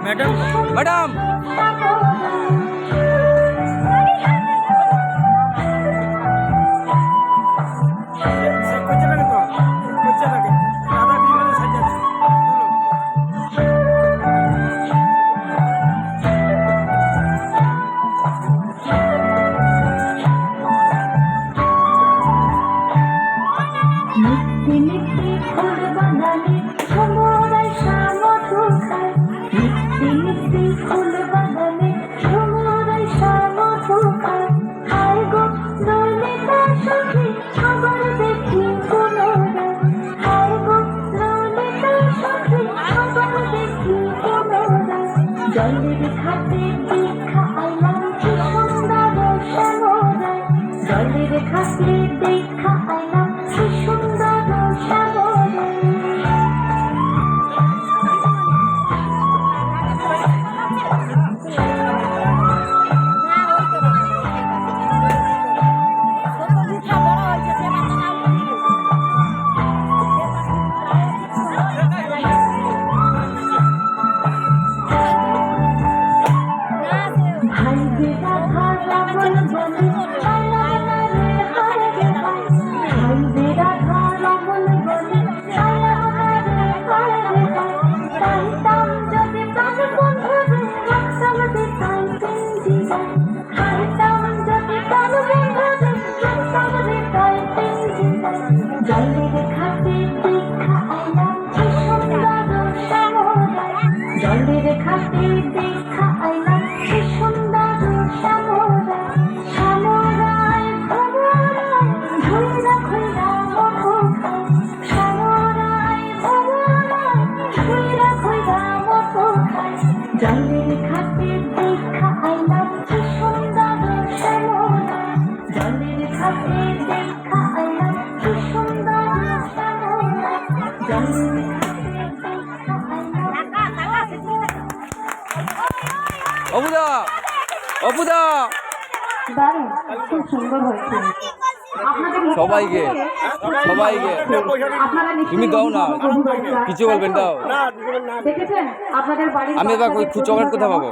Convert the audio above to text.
Madam madam জলের ঘাটে দেখা আইলাম কি সুন্দর শ্যামরায়, জলের ঘাটে দেখা আইলাম কি সুন্দর শ্যামরায়। জলের ঘাটে দেখা আইলাম কি সুন্দর শ্যামরায়, জলের ঘাটে দেখা আইলাম কি সুন্দর শ্যামরায়। শ্যামরায় ভ্রমরায় ঘুইরা ঘুইরা মধু খায়, শ্যামরায় ভ্রমরায় ঘুইরা ঘুইরা মধু খায়। জলের ঘাটে দেখা আইলাম কি সুন্দর শ্যামরায়, জলের ঘাটে দেখা আইলাম কি সুন্দর শ্যামরায়, জলের ঘাটে দেখা আইলাম। অপুদা অপুদা দারুণ, খুব সুন্দর হয়েছে। সবাইকে সবাইকে তুমি দাও না, কিছু বলবেন দাও। দেখেছেন আপনাদের বাড়ির আমি এবার চকলেট কোথা পাবো?